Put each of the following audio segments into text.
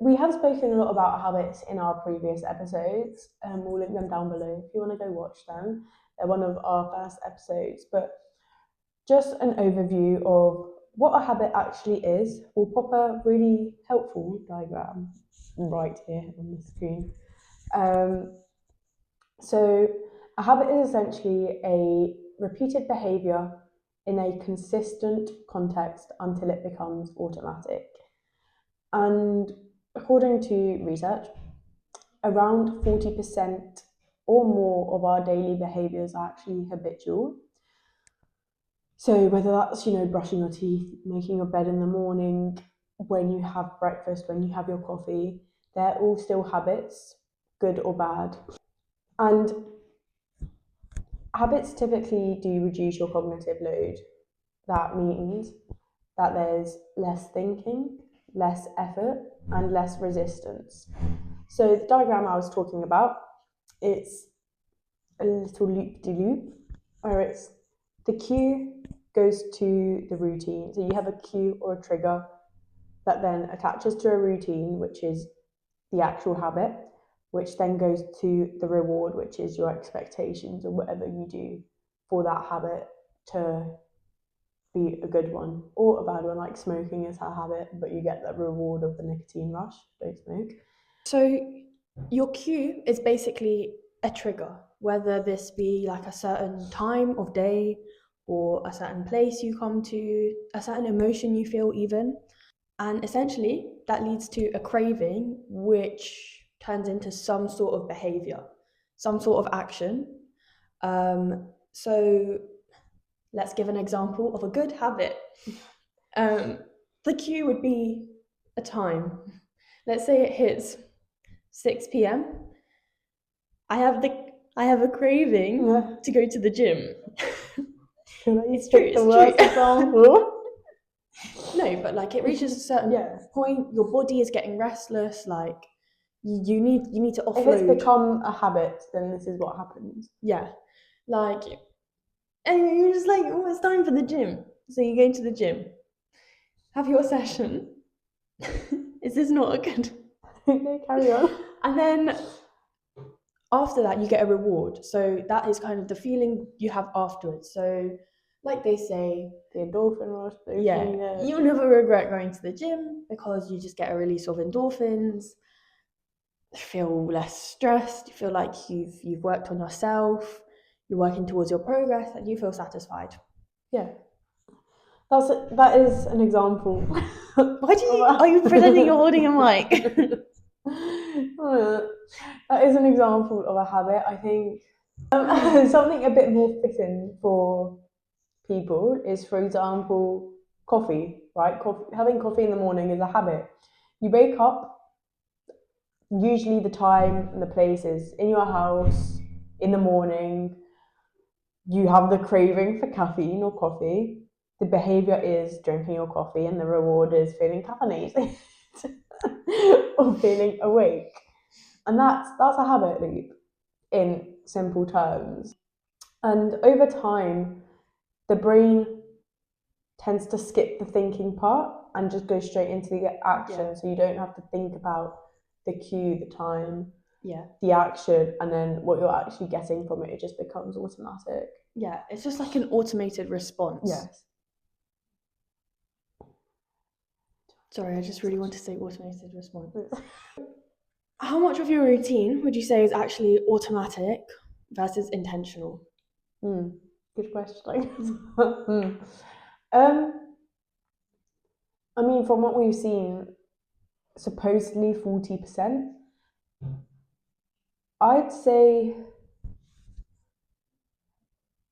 we have spoken a lot about habits in our previous episodes. We'll link them down below if you want to go watch them. They're one of our first episodes. But just an overview of what a habit actually is. We'll pop a really helpful diagram right here on the screen. So a habit is essentially a repeated behaviour in a consistent context until it becomes automatic. And according to research, around 40% or more of our daily behaviours are actually habitual. So whether that's, brushing your teeth, making your bed in the morning, when you have breakfast, when you have your coffee, they're all still habits, good or bad. And habits typically do reduce your cognitive load. That means that there's less thinking, less effort, and less resistance. So the diagram I was talking about, it's a little loop-de-loop, where it's the cue goes to the routine. So you have a cue or a trigger that then attaches to a routine, which is the actual habit, which then goes to the reward, which is your expectations or whatever you do for that habit to be a good one or a bad one. Like smoking is a habit, but you get the reward of the nicotine rush. Don't smoke. So your cue is basically a trigger, whether this be like a certain time of day or a certain place you come to, a certain emotion you feel even. And essentially that leads to a craving, which turns into some sort of behavior, some sort of action. So let's give an example of a good habit. The cue would be a time. Let's say it hits 6 p.m. I have a craving to go to the gym. It's true. The worst example. No, but like it reaches a certain point, your body is getting restless, like you need to offload. If it's become a habit, then this is what happens. Yeah. Like anyway, you're just like, oh, it's time for the gym. So you go to the gym, have your session. Is this not a good? No, carry on. And then after that you get a reward. So that is kind of the feeling you have afterwards. So like they say, the endorphin rush. You'll never regret going to the gym because you just get a release of endorphins. You feel less stressed. You feel like you've worked on yourself. You're working towards your progress, and you feel satisfied. Yeah, that is an example. Are you pretending you're holding a mic? That is an example of a habit. I think something a bit more fitting for people is, for example, coffee, right? Having coffee in the morning is a habit. You wake up, usually the time and the place is in your house in the morning. You have the craving for caffeine or coffee. The behavior is drinking your coffee, and the reward is feeling caffeinated or feeling awake. And that's a habit loop in simple terms. And over time, the brain tends to skip the thinking part and just go straight into the action. Yeah. So you don't have to think about the cue, the time, the action, and then what you're actually getting from it. It just becomes automatic. Yeah, it's just like an automated response. Yes. Sorry, I just really want to say automated response. How much of your routine would you say is actually automatic versus intentional? Good question. I mean, from what we've seen, supposedly 40%. I'd say,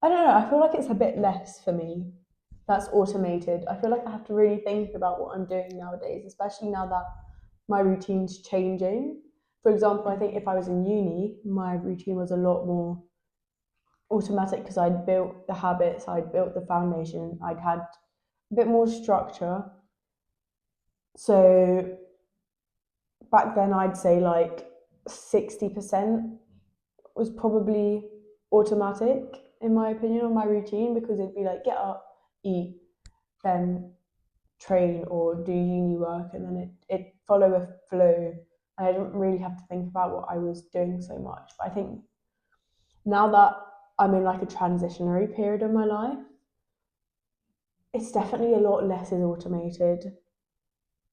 I don't know, I feel like it's a bit less for me. That's automated. I feel like I have to really think about what I'm doing nowadays, especially now that my routine's changing. For example, I think if I was in uni, my routine was a lot more automatic because I'd built the habits, I'd built the foundation, I'd had a bit more structure. So back then I'd say like 60% was probably automatic, in my opinion, on my routine, because it'd be like get up, eat, then train or do uni work, and then it follow a flow. And I didn't really have to think about what I was doing so much. But I think now that I'm in like a transitionary period of my life, it's definitely a lot less is automated.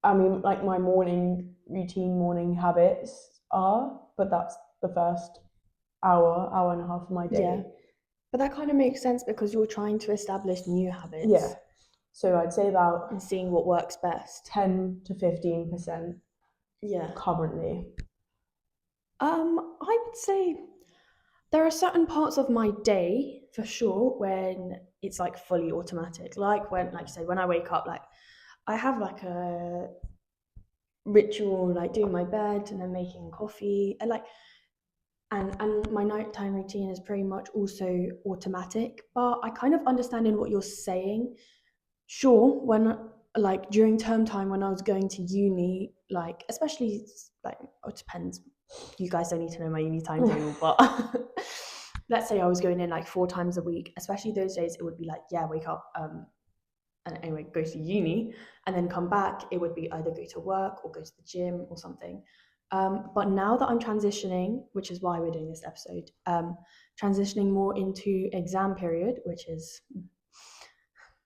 I mean, like my morning routine, morning habits are, but that's the first hour and a half of my day. Yeah. But that kind of makes sense because you're trying to establish new habits. Yeah. So I'd say about And seeing what works best. 10 to 15% Yeah. currently. I would say there are certain parts of my day for sure when it's like fully automatic. Like when, like you say, when I wake up, like I have like a ritual, like doing my bed and then making coffee, and like and my nighttime routine is pretty much also automatic. But I kind of understand in what you're saying. Sure, when like during term time when I was going to uni, like especially like it depends. You guys don't need to know my uni timetable, but let's say I was going in like 4 times a week, especially those days it would be like, yeah, wake up, and anyway, go to uni and then come back. It would be either go to work or go to the gym or something. But now that I'm transitioning, which is why we're doing this episode, transitioning more into exam period, which is,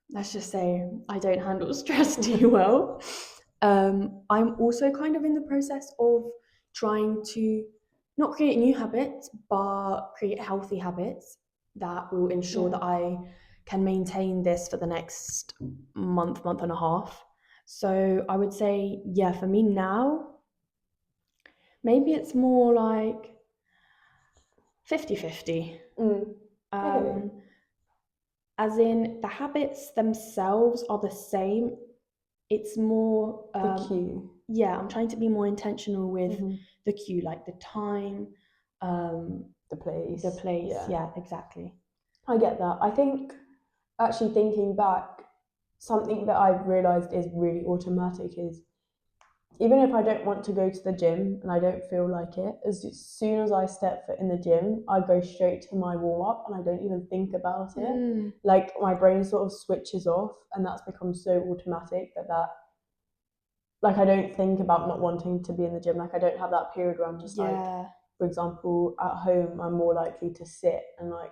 let's just say, I don't handle stress too well. I'm also kind of in the process of trying to not create new habits, but create healthy habits that will ensure that I can maintain this for the next month and a half. So I would say, yeah, for me now, maybe it's more like 50-50. Okay. As in, the habits themselves are the same. It's more, The cue. yeah, I'm trying to be more intentional with Mhm. the cue, like the time, The place. the place. Yeah, exactly. I get that. I think actually thinking back, something that I've realised is really automatic is even if I don't want to go to the gym and I don't feel like it, as soon as I step foot in the gym, I go straight to my warm up and I don't even think about it. Like my brain sort of switches off, and that's become so automatic that like I don't think about not wanting to be in the gym. Like I don't have that period where I'm just like, for example, at home, I'm more likely to sit and like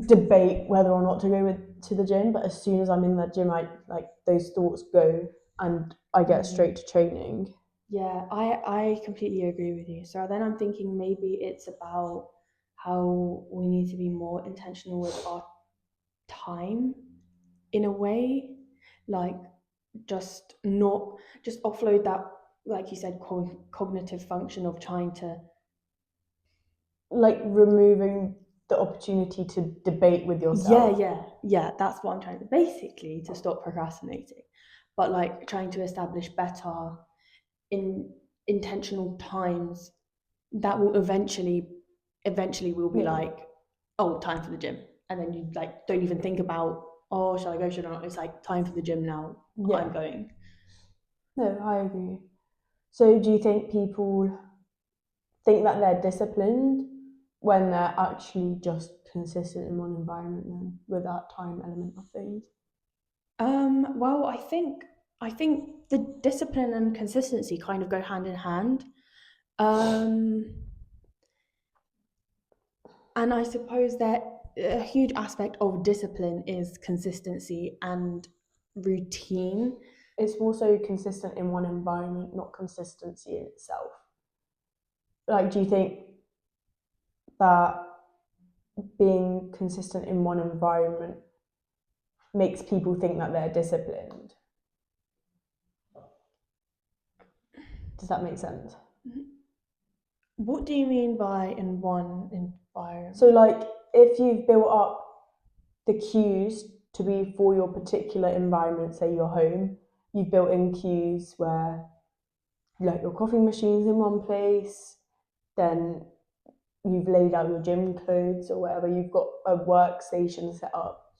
debate whether or not to go to the gym. But as soon as I'm in the gym, I like those thoughts go and I get straight to training. Yeah, I completely agree with you. So then I'm thinking maybe it's about how we need to be more intentional with our time in a way, like just not just offload that, like you said, cognitive function of trying to, like removing the opportunity to debate with yourself. yeah, that's what I'm trying to, basically, to stop procrastinating, but like trying to establish better in intentional times that will eventually will be like, oh, time for the gym, and then you like don't even think about, oh, shall I go, should I not? It's like time for the gym now. I'm going. No, I agree. So do you think people think that they're disciplined when they're actually just consistent in one environment then with that time element of things? Well, I think the discipline and consistency kind of go hand in hand. Um, and I suppose that a huge aspect of discipline is consistency and routine. It's more so consistent in one environment, not consistency in itself. Like, do you think that being consistent in one environment makes people think that they're disciplined? Does that make sense? What do you mean by in one environment? So, like, if you've built up the cues to be for your particular environment, say your home, you've built in cues where like your coffee machine's in one place, then you've laid out your gym clothes or whatever, you've got a workstation set up.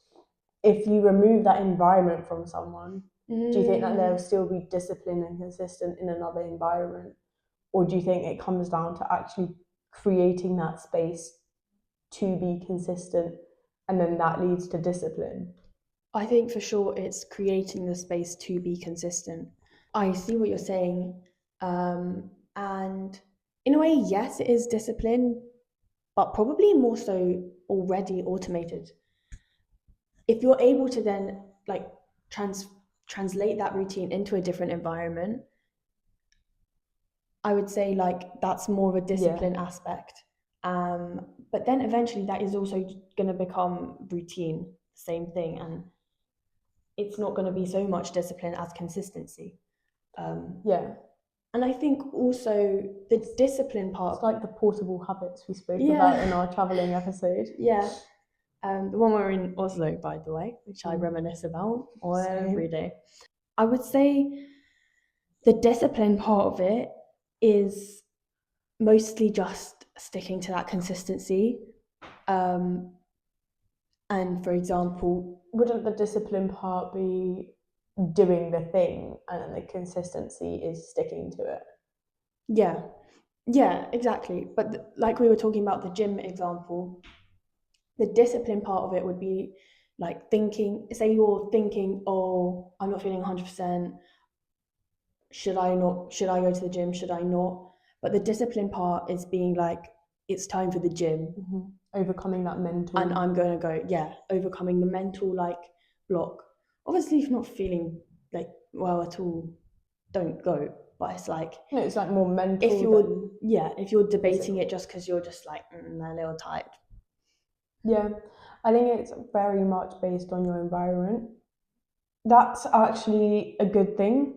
If you remove that environment from someone, do you think that they'll still be disciplined and consistent in another environment? Or do you think it comes down to actually creating that space to be consistent and then that leads to discipline? I think for sure it's creating the space to be consistent. I see what you're saying. And in a way, yes, it is discipline, but probably more so already automated. If you're able to then like translate that routine into a different environment, I would say like that's more of a discipline aspect. But then eventually that is also going to become routine, same thing, and it's not going to be so much discipline as consistency. Yeah. And I think also the discipline part. It's like the portable habits we spoke Yeah. about in our traveling episode. Yeah. The one we're in Oslo, by the way, which I reminisce about every day. I would say the discipline part of it is mostly just sticking to that consistency. And for example, wouldn't the discipline part be doing the thing and then the consistency is sticking to it? Yeah, exactly. But like we were talking about the gym example, the discipline part of it would be like thinking, say you're thinking, oh, I'm not feeling 100%. Should I not? Should I go to the gym? Should I not? But the discipline part is being like, it's time for the gym. Overcoming that mental. And I'm going to go, yeah, overcoming the mental like block. Obviously, if you're not feeling like well at all, don't go. But it's like, no, it's like more mental. If you're debating it just because you're just like I'm a little tired. Yeah, I think it's very much based on your environment. That's actually a good thing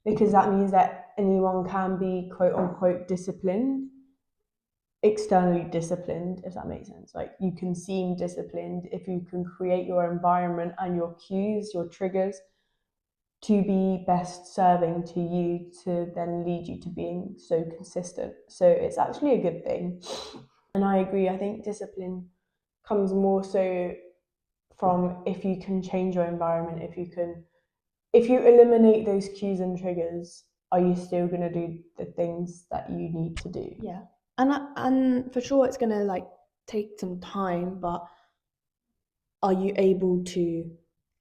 because that means that anyone can be quote unquote disciplined, externally disciplined, if that makes sense. Like you can seem disciplined if you can create your environment and your cues, your triggers to be best serving to you to then lead you to being so consistent. So it's actually a good thing. And I agree, I think discipline comes more so from if you can change your environment, if you eliminate those cues and triggers, are you still going to do the things that you need to do? Yeah. And for sure it's going to like take some time, but are you able to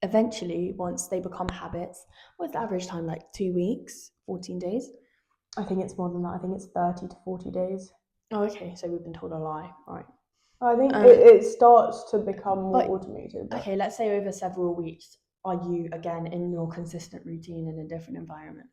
eventually, once they become habits, what's the average time, like 2 weeks, 14 days? I think it's more than that. I think it's 30 to 40 days. Oh, okay, so we've been told a lie, right? I think it starts to become more automated. But okay, let's say over several weeks, are you again in your consistent routine in a different environment?